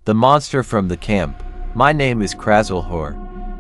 The monster from the camp. My name is Krazelhor.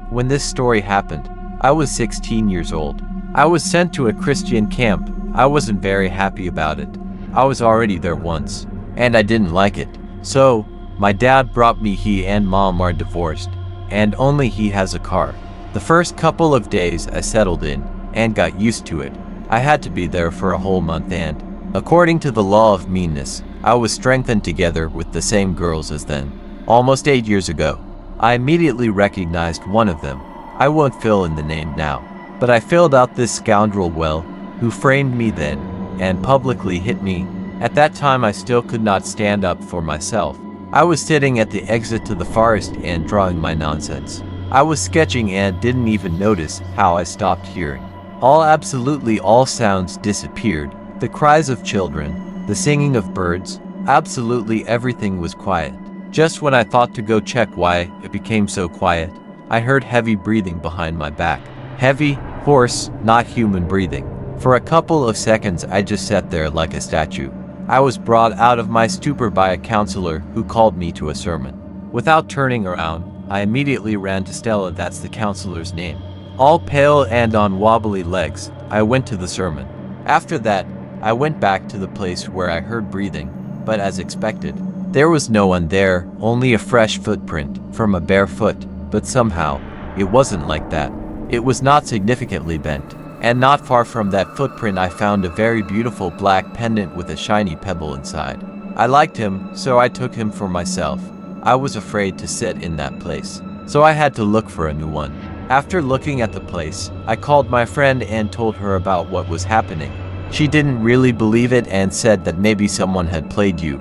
When this story happened, I was 16 years old. I was sent to a Christian camp. I wasn't very happy about it. I was already there once, and I didn't like it. So, my dad brought me. He and mom are divorced, and only he has a car. The first couple of days I settled in, and got used to it. I had to be there for a whole month and, according to the law of meanness, I was strengthened together with the same girls as then. Almost 8 years ago, I immediately recognized one of them. I won't fill in the name now, but I filled out this scoundrel well, who framed me then, and publicly hit me. At that time I still could not stand up for myself. I was sitting at the exit to the forest and drawing my nonsense. I was sketching and didn't even notice how I stopped hearing. Absolutely all sounds disappeared. The cries of children, the singing of birds, absolutely everything was quiet. Just when I thought to go check why it became so quiet, I heard heavy breathing behind my back. Heavy, hoarse, not human breathing. For a couple of seconds I just sat there like a statue. I was brought out of my stupor by a counselor who called me to a sermon. Without turning around, I immediately ran to Stella, that's the counselor's name. All pale and on wobbly legs, I went to the sermon. After that, I went back to the place where I heard breathing, but as expected, there was no one there, only a fresh footprint from a bare foot, but somehow, it wasn't like that. It was not significantly bent, and not far from that footprint I found a very beautiful black pendant with a shiny pebble inside. I liked him, so I took him for myself. I was afraid to sit in that place, so I had to look for a new one. After looking at the place, I called my friend and told her about what was happening. She didn't really believe it and said that maybe someone had played you,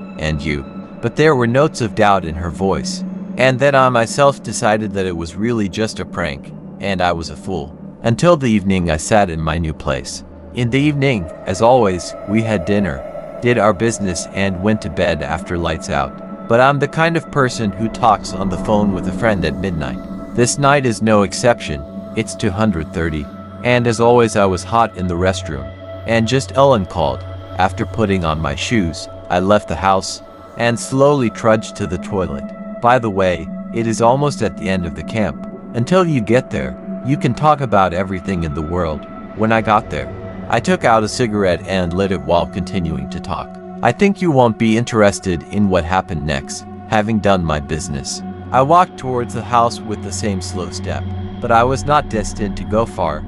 but there were notes of doubt in her voice. And then I myself decided that it was really just a prank, and I was a fool. Until the evening I sat in my new place. In the evening, as always, we had dinner, did our business and went to bed after lights out. But I'm the kind of person who talks on the phone with a friend at midnight. This night is no exception. It's 230. And as always I was hot in the restroom. And just Ellen called. After putting on my shoes, I left the house and slowly trudged to the toilet. By the way, it is almost at the end of the camp. Until you get there, you can talk about everything in the world. When I got there, I took out a cigarette and lit it while continuing to talk. I think you won't be interested in what happened next. Having done my business, I walked towards the house with the same slow step, but I was not destined to go far.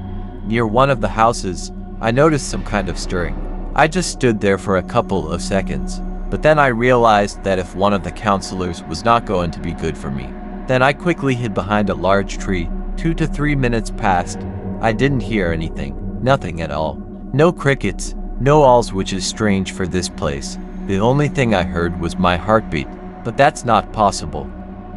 Near one of the houses, I noticed some kind of stirring. I just stood there for a couple of seconds, but then I realized that if one of the counselors was not going to be good for me, then I quickly hid behind a large tree. 2 to 3 minutes passed. I didn't hear anything, nothing at all. No crickets, no owls, which is strange for this place. The only thing I heard was my heartbeat, but that's not possible.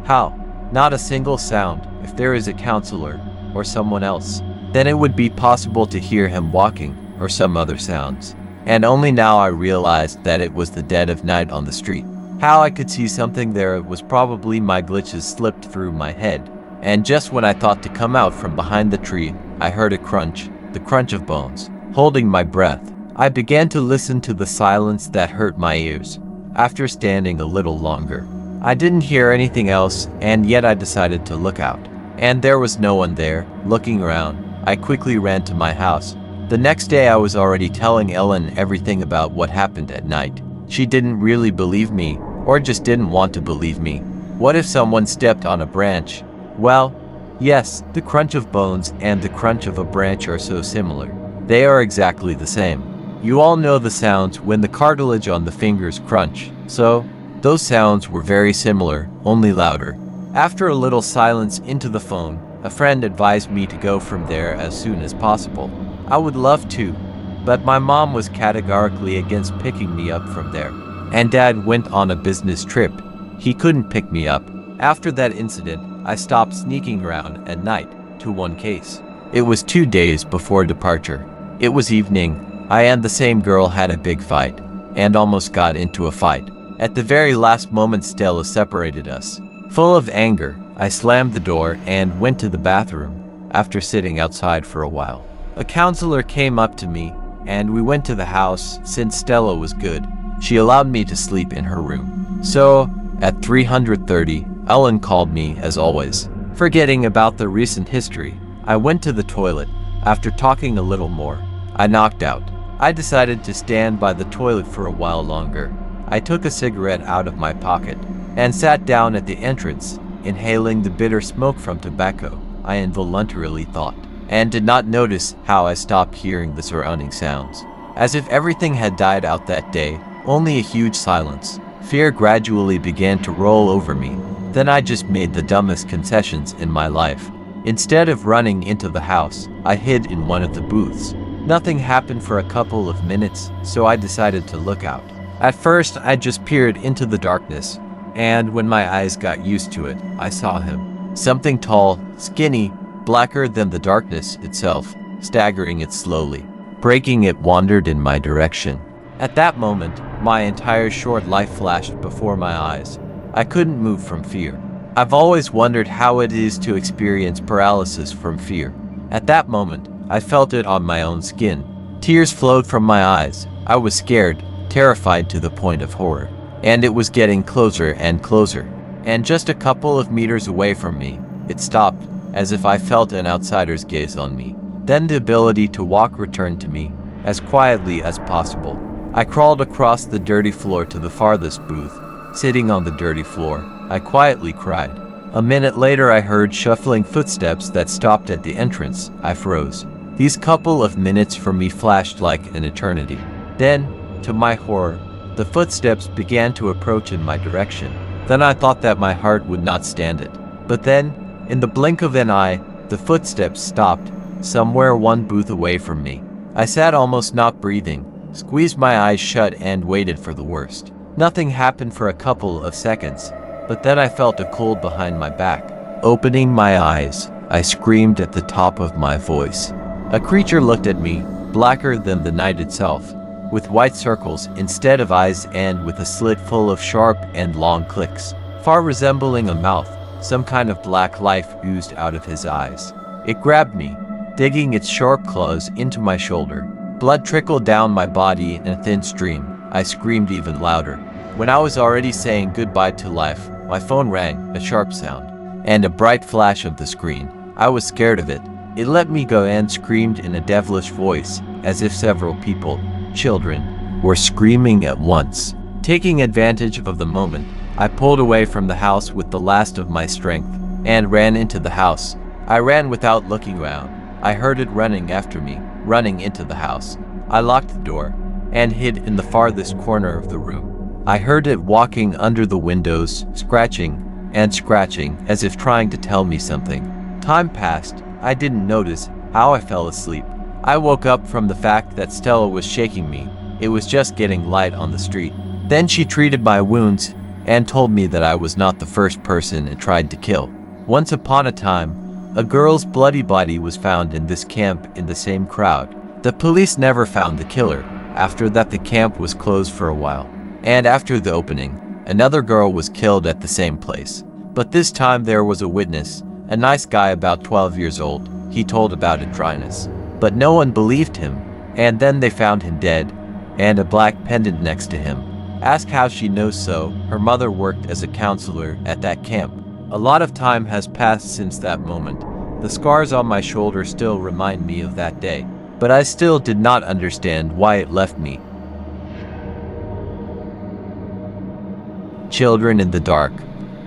How? Not a single sound. If there is a counselor, or someone else, then it would be possible to hear him walking, or some other sounds. And only now I realized that it was the dead of night on the street. How I could see something there was probably my glitches slipped through my head. And just when I thought to come out from behind the tree, I heard a crunch, the crunch of bones. Holding my breath, I began to listen to the silence that hurt my ears. After standing a little longer, I didn't hear anything else, and yet I decided to look out. And there was no one there. Looking around, I quickly ran to my house. The next day I was already telling Ellen everything about what happened at night. She didn't really believe me, or just didn't want to believe me. What if someone stepped on a branch? Well, yes, the crunch of bones and the crunch of a branch are so similar. They are exactly the same. You all know the sounds when the cartilage on the fingers crunch, so those sounds were very similar, only louder. After a little silence into the phone, a friend advised me to go from there as soon as possible. I would love to, but my mom was categorically against picking me up from there. And Dad went on a business trip. He couldn't pick me up. After that incident, I stopped sneaking around at night, to one case. It was 2 days before departure. It was evening. I and the same girl had a big fight, and almost got into a fight. At the very last moment Stella separated us. Full of anger, I slammed the door and went to the bathroom, after sitting outside for a while. A counselor came up to me, and we went to the house. Since Stella was good, she allowed me to sleep in her room. So, At 330, Ellen called me, as always. Forgetting about the recent history, I went to the toilet. After talking a little more, I knocked out. I decided to stand by the toilet for a while longer. I took a cigarette out of my pocket and sat down at the entrance, inhaling the bitter smoke from tobacco, I involuntarily thought, and did not notice how I stopped hearing the surrounding sounds. As if everything had died out that day, only a huge silence. Fear gradually began to roll over me. Then I just made the dumbest concessions in my life. Instead of running into the house, I hid in one of the booths. Nothing happened for a couple of minutes, so I decided to look out. At first, I just peered into the darkness, and when my eyes got used to it, I saw him. Something tall, skinny, blacker than the darkness itself, staggering it slowly. Breaking it wandered in my direction. At that moment, my entire short life flashed before my eyes. I couldn't move from fear. I've always wondered how it is to experience paralysis from fear. At that moment, I felt it on my own skin. Tears flowed from my eyes. I was scared, terrified to the point of horror. And it was getting closer and closer. And just a couple of meters away from me, it stopped, as if I felt an outsider's gaze on me. Then the ability to walk returned to me, as quietly as possible. I crawled across the dirty floor to the farthest booth. Sitting on the dirty floor, I quietly cried. A minute later, I heard shuffling footsteps that stopped at the entrance. I froze. These couple of minutes for me flashed like an eternity. Then, to my horror, the footsteps began to approach in my direction. Then I thought that my heart would not stand it. But then, in the blink of an eye, the footsteps stopped, somewhere one booth away from me. I sat almost not breathing, squeezed my eyes shut and waited for the worst. Nothing happened for a couple of seconds, but then I felt a cold behind my back. Opening my eyes, I screamed at the top of my voice. A creature looked at me, blacker than the night itself, with white circles instead of eyes and with a slit full of sharp and long clicks, far resembling a mouth. Some kind of black life oozed out of his eyes. It grabbed me, digging its sharp claws into my shoulder. Blood trickled down my body in a thin stream. I screamed even louder. When I was already saying goodbye to life, my phone rang, a sharp sound, and a bright flash of the screen. I was scared of it. It let me go and screamed in a devilish voice, as if several people, children, were screaming at once. Taking advantage of the moment, I pulled away from the house with the last of my strength, and ran into the house. I ran without looking around. I heard it running after me, running into the house. I locked the door and hid in the farthest corner of the room. I heard it walking under the windows, scratching and scratching as if trying to tell me something. Time passed. I didn't notice how I fell asleep. I woke up from the fact that Stella was shaking me. It was just getting light on the street. Then she treated my wounds and told me that I was not the first person it tried to kill. Once upon a time, a girl's bloody body was found in this camp in the same crowd. The police never found the killer. After that, the camp was closed for a while. And after the opening, another girl was killed at the same place. But this time there was a witness, a nice guy about 12 years old. He told about a dryness. But no one believed him. And then they found him dead, and a black pendant next to him. Ask how she knows so. Her mother worked as a counselor at that camp. A lot of time has passed since that moment. The scars on my shoulder still remind me of that day, but I still did not understand why it left me. Children in the dark.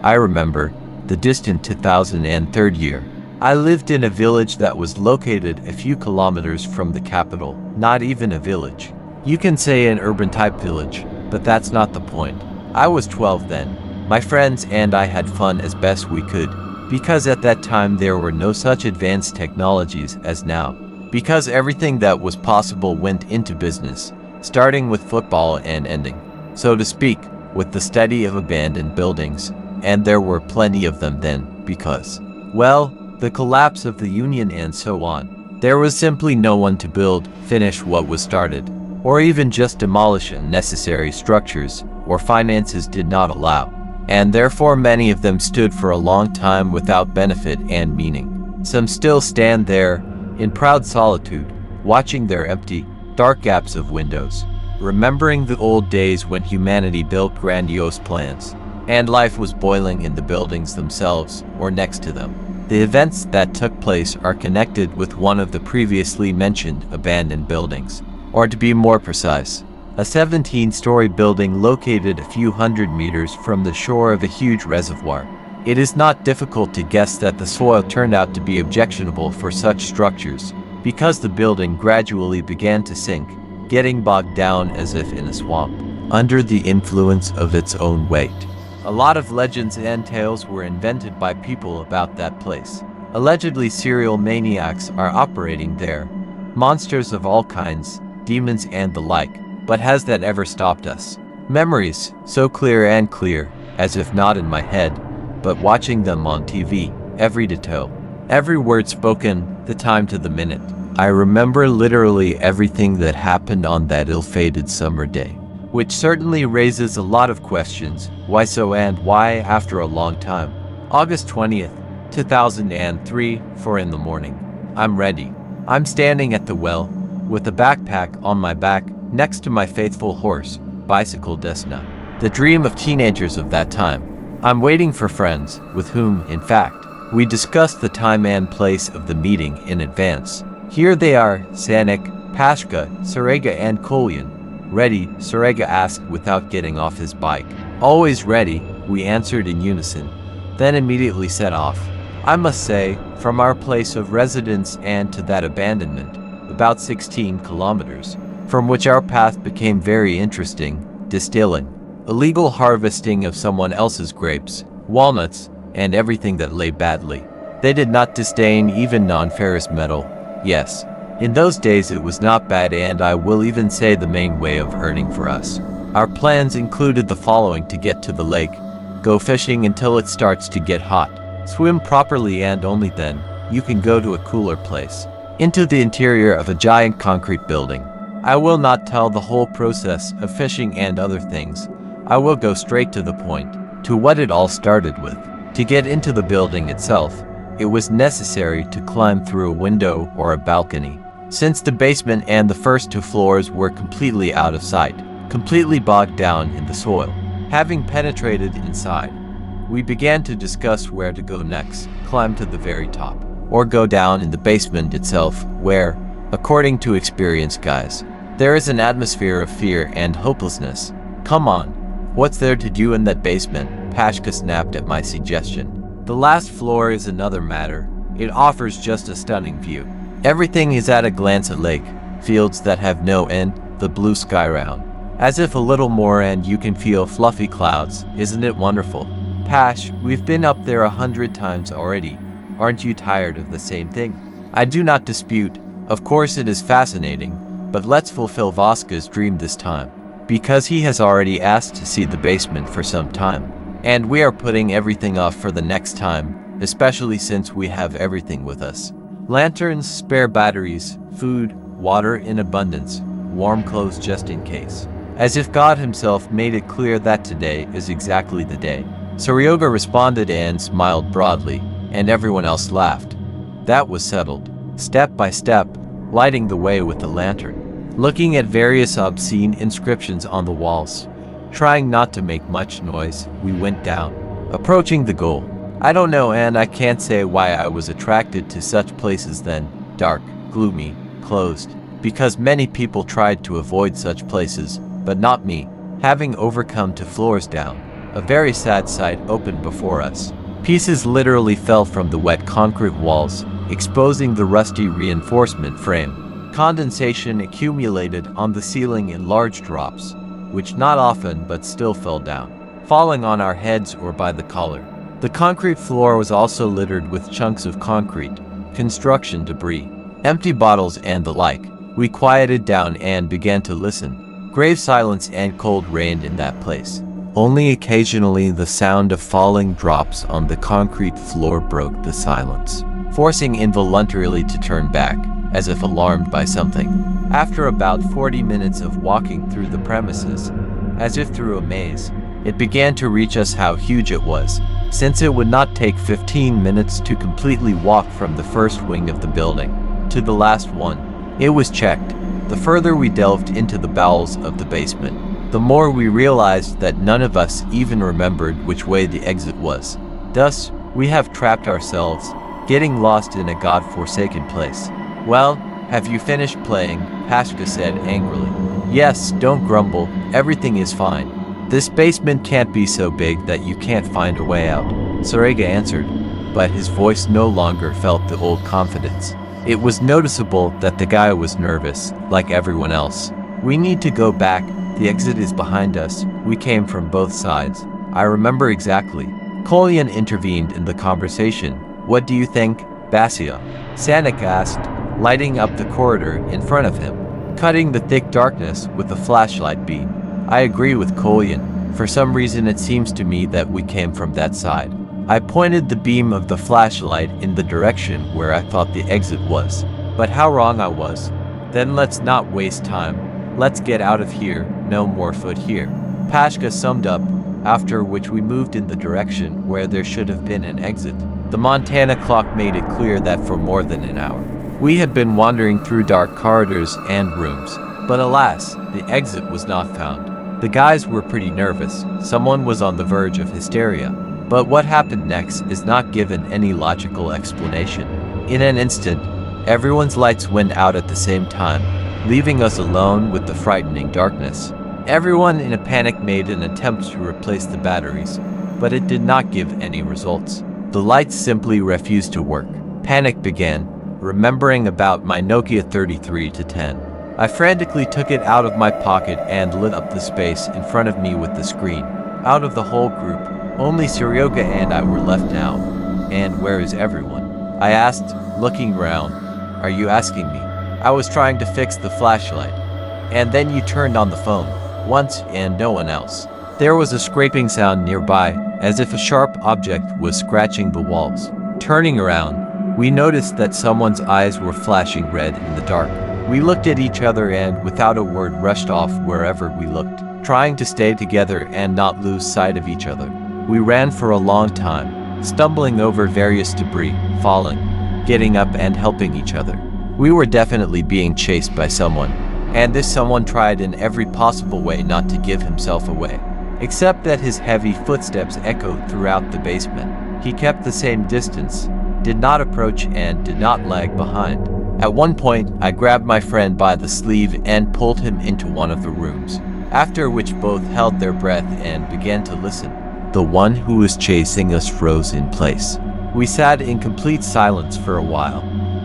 I remember the distant 2003 year. I lived in a village that was located a few kilometers from the capital. Not even a village. You can say an urban type village, but that's not the point. I was 12 then. My friends and I had fun as best we could, because at that time there were no such advanced technologies as now. Because everything that was possible went into business, starting with football and ending, so to speak, with the study of abandoned buildings. And there were plenty of them then, because, well, the collapse of the Union and so on. There was simply no one to build, finish what was started, or even just demolish unnecessary structures, or finances did not allow. And therefore many of them stood for a long time without benefit and meaning. Some still stand there, in proud solitude, watching their empty, dark gaps of windows, remembering the old days when humanity built grandiose plans, and life was boiling in the buildings themselves or next to them. The events that took place are connected with one of the previously mentioned abandoned buildings, or to be more precise, a 17-story building located a few hundred meters from the shore of a huge reservoir. It is not difficult to guess that the soil turned out to be objectionable for such structures, because the building gradually began to sink, getting bogged down as if in a swamp, under the influence of its own weight. A lot of legends and tales were invented by people about that place. Allegedly, serial maniacs are operating there, monsters of all kinds, demons and the like, but has that ever stopped us? Memories, so clear and clear, as if not in my head, but watching them on TV, every detail, every word spoken, the time to the minute. I remember literally everything that happened on that ill-fated summer day, which certainly raises a lot of questions. Why so and why after a long time? August 20th, 2003, 4 in the morning. I'm ready. I'm standing at the well, with a backpack on my back, next to my faithful horse, bicycle Desna, the dream of teenagers of that time. I'm waiting for friends, with whom, in fact, we discussed the time and place of the meeting in advance. Here they are, Sanik, Pashka, Sarega and Kolyan. Ready, Sarega asked without getting off his bike. Always ready, we answered in unison, then immediately set off. I must say, from our place of residence and to that abandonment, about 16 kilometers, from which our path became very interesting, distilling, illegal harvesting of someone else's grapes, walnuts, and everything that lay badly. They did not disdain even non-ferrous metal. Yes, in those days it was not bad, and I will even say the main way of earning for us. Our plans included the following: to get to the lake, go fishing until it starts to get hot, swim properly, and only then you can go to a cooler place, into the interior of a giant concrete building. I will not tell the whole process of fishing and other things. I will go straight to the point, to what it all started with. To get into the building itself, it was necessary to climb through a window or a balcony, since the basement and the first 2 floors were completely out of sight, completely bogged down in the soil. Having penetrated inside, we began to discuss where to go next: climb to the very top, or go down in the basement itself, where, according to experienced guys, there is an atmosphere of fear and hopelessness. Come on, what's there to do in that basement? Pashka snapped at my suggestion. The last floor is another matter. It offers just a stunning view. Everything is at a glance: a lake, fields that have no end, the blue sky round, as if a little more and you can feel fluffy clouds. Isn't it wonderful? Pash, we've been up there 100 times already. Aren't you tired of the same thing? I do not dispute. Of course it is fascinating, but let's fulfill Vaska's dream this time, because he has already asked to see the basement for some time, and we are putting everything off for the next time, especially since we have everything with us. Lanterns, spare batteries, food, water in abundance, warm clothes just in case. As if God himself made it clear that today is exactly the day. Saryoga responded and smiled broadly, and everyone else laughed. That was settled. Step by step, lighting the way with the lantern, looking at various obscene inscriptions on the walls, trying not to make much noise, we went down, approaching the goal. I don't know, and I can't say why I was attracted to such places then. Dark, gloomy, closed, because many people tried to avoid such places, but not me. Having overcome 2 floors down, a very sad sight opened before us. Pieces literally fell from the wet concrete walls, exposing the rusty reinforcement frame. Condensation accumulated on the ceiling in large drops, which not often but still fell down, falling on our heads or by the collar. The concrete floor was also littered with chunks of concrete, construction debris, empty bottles and the like. We quieted down and began to listen. Grave silence and cold reigned in that place. Only occasionally the sound of falling drops on the concrete floor broke the silence, forcing involuntarily to turn back, as if alarmed by something. After about 40 minutes of walking through the premises, as if through a maze, it began to reach us how huge it was, since it would not take 15 minutes to completely walk from the first wing of the building to the last one. It was checked. The further we delved into the bowels of the basement, the more we realized that none of us even remembered which way the exit was. Thus, we have trapped ourselves, getting lost in a god-forsaken place. Well, have you finished playing? Pashka said angrily. Yes, don't grumble, everything is fine. This basement can't be so big that you can't find a way out, Sarega answered, but his voice no longer felt the old confidence. It was noticeable that the guy was nervous, like everyone else. We need to go back, the exit is behind us, we came from both sides. I remember exactly. Kolyan intervened in the conversation. What do you think, Basia? Sanik asked, lighting up the corridor in front of him, cutting the thick darkness with a flashlight beam. I agree with Kolyan. For some reason it seems to me that we came from that side. I pointed the beam of the flashlight in the direction where I thought the exit was. But how wrong I was. Then let's not waste time. Let's get out of here, no more foot here. Pashka summed up, after which we moved in the direction where there should have been an exit. The Montana clock made it clear that for more than an hour, we had been wandering through dark corridors and rooms. But alas, the exit was not found. The guys were pretty nervous. Someone was on the verge of hysteria. But what happened next is not given any logical explanation. In an instant, everyone's lights went out at the same time, leaving us alone with the frightening darkness. Everyone in a panic made an attempt to replace the batteries, but it did not give any results. The lights simply refused to work. Panic began, remembering about my Nokia 3310. I frantically took it out of my pocket and lit up the space in front of me with the screen. Out of the whole group, only Suryoka and I were left now. And where is everyone? I asked, looking around. Are you asking me? I was trying to fix the flashlight. And then you turned on the phone. Once and no one else. There was a scraping sound nearby, as if a sharp object was scratching the walls. Turning around, we noticed that someone's eyes were flashing red in the dark. We looked at each other and, without a word, rushed off wherever we looked, trying to stay together and not lose sight of each other. We ran for a long time, stumbling over various debris, falling, getting up and helping each other. We were definitely being chased by someone, and this someone tried in every possible way not to give himself away. Except that his heavy footsteps echoed throughout the basement. He kept the same distance, did not approach and did not lag behind. At one point, I grabbed my friend by the sleeve and pulled him into one of the rooms, after which both held their breath and began to listen. The one who was chasing us froze in place. We sat in complete silence for a while,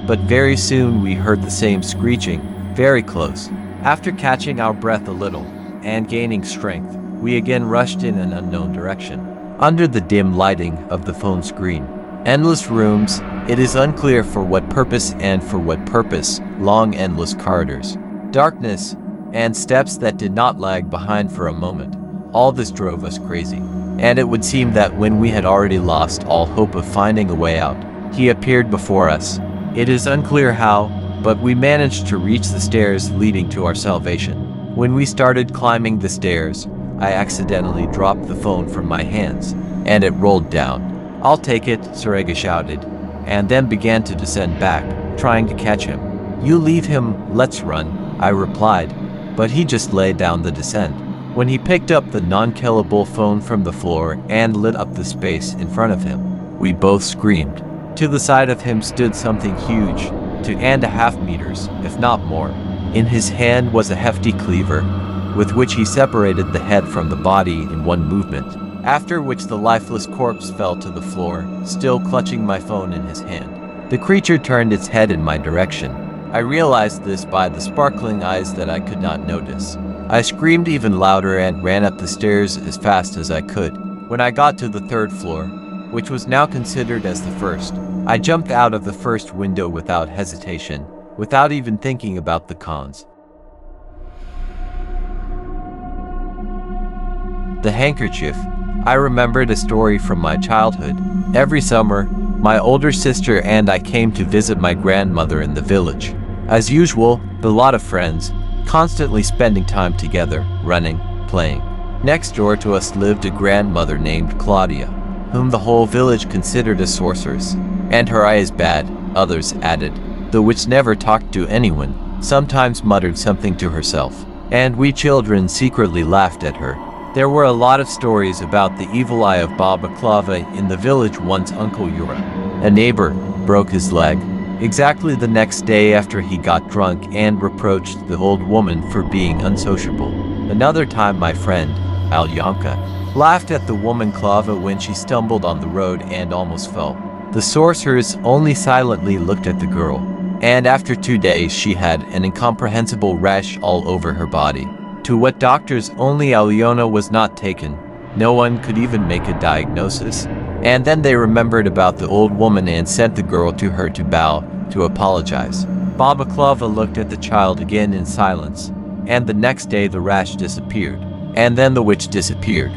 but very soon we heard the same screeching, very close. After catching our breath a little and gaining strength, we again rushed in an unknown direction. Under the dim lighting of the phone screen, endless rooms, it is unclear for what purpose and for what purpose, long endless corridors, darkness, and steps that did not lag behind for a moment. All this drove us crazy, and it would seem that when we had already lost all hope of finding a way out, he appeared before us. It is unclear how, but we managed to reach the stairs leading to our salvation. When we started climbing the stairs, I accidentally dropped the phone from my hands, and it rolled down. I'll take it, Sarega shouted, and then began to descend back, trying to catch him. You leave him, let's run, I replied, but he just lay down the descent. When he picked up the non-killable phone from the floor and lit up the space in front of him, we both screamed. To the side of him stood something huge, 2.5 meters, if not more. In his hand was a hefty cleaver, with which he separated the head from the body in one movement, after which the lifeless corpse fell to the floor, still clutching my phone in his hand. The creature turned its head in my direction. I realized this by the sparkling eyes that I could not notice. I screamed even louder and ran up the stairs as fast as I could. When I got to the third floor, which was now considered as the first, I jumped out of the first window without hesitation, without even thinking about the cons. The handkerchief. I remembered a story from my childhood. Every summer, my older sister and I came to visit my grandmother in the village. As usual, the lot of friends, constantly spending time together, running, playing. Next door to us lived a grandmother named Claudia, whom the whole village considered a sorceress. And her eye is bad, others added, the witch never talked to anyone, sometimes muttered something to herself. and we children secretly laughed at her. There were a lot of stories about the evil eye of Baba Clava in the village. Once Uncle Yura, a neighbor, broke his leg exactly the next day after he got drunk and reproached the old woman for being unsociable. Another time my friend, Alyanka, laughed at the woman Clava when she stumbled on the road and almost fell. The sorceress only silently looked at the girl, and after 2 days she had an incomprehensible rash all over her body. To what doctors only Alyona was not taken. No one could even make a diagnosis. And then they remembered about the old woman and sent the girl to her to bow, to apologize. Baba Clava looked at the child again in silence, and the next day the rash disappeared. And then the witch disappeared.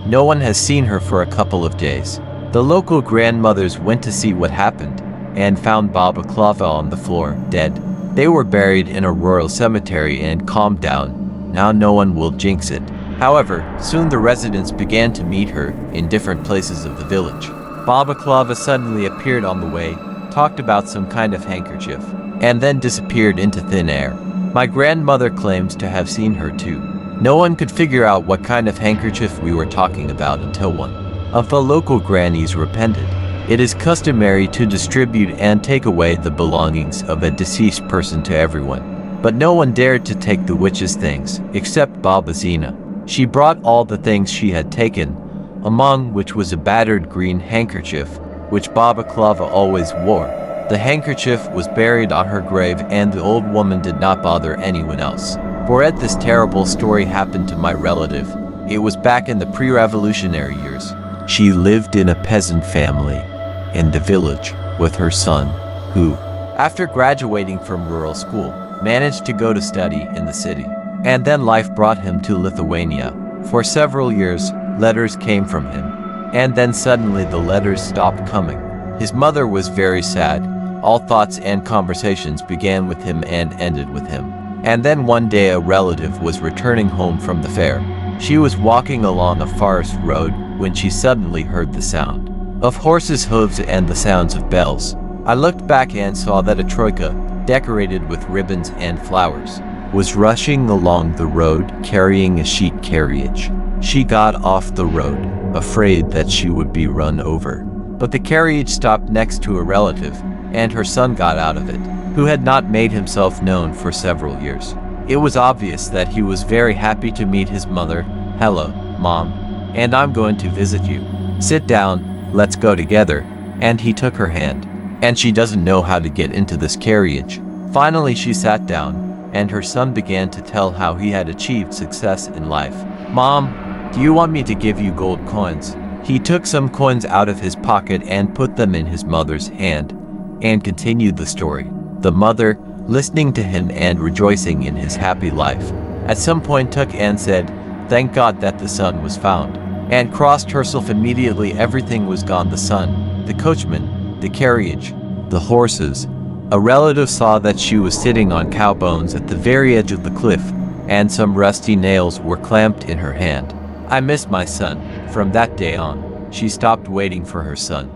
No one has seen her for a couple of days. The local grandmothers went to see what happened, and found Baba Clava on the floor, dead. They were buried in a rural cemetery and calmed down. Now no one will jinx it. However, soon the residents began to meet her in different places of the village. Baba Clava suddenly appeared on the way, talked about some kind of handkerchief, and then disappeared into thin air. My grandmother claims to have seen her too. No one could figure out what kind of handkerchief we were talking about until one of the local grannies repented. It is customary to distribute and take away the belongings of a deceased person to everyone. But no one dared to take the witch's things, except Baba Zina. She brought all the things she had taken, among which was a battered green handkerchief, which Baba Clava always wore. The handkerchief was buried on her grave and the old woman did not bother anyone else. For at this terrible story happened to my relative. It was back in the pre-revolutionary years. She lived in a peasant family in the village with her son, who, after graduating from rural school, managed to go to study in the city. And then life brought him to Lithuania. For several years, letters came from him. And then suddenly the letters stopped coming. His mother was very sad. All thoughts and conversations began with him and ended with him. And then one day a relative was returning home from the fair. She was walking along a forest road when she suddenly heard the sound of horses' hooves and the sounds of bells. I looked back and saw that a troika, decorated with ribbons and flowers, was rushing along the road carrying a sheet carriage. She got off the road, afraid that she would be run over. But the carriage stopped next to a relative, and her son got out of it, who had not made himself known for several years. It was obvious that he was very happy to meet his mother. "Hello, Mom, and I'm going to visit you. Sit down, let's go together." And he took her hand. And she doesn't know how to get into this carriage. Finally she sat down, and her son began to tell how he had achieved success in life. "Mom, do you want me to give you gold coins?" He took some coins out of his pocket and put them in his mother's hand, and continued the story. The mother, listening to him and rejoicing in his happy life, at some point took and said, "Thank God that the son was found," and crossed herself immediately. Everything was gone: the son, the coachman, the carriage, the horses. A relative saw that she was sitting on cow bones at the very edge of the cliff, and some rusty nails were clamped in her hand. I missed my son. From that day on, she stopped waiting for her son.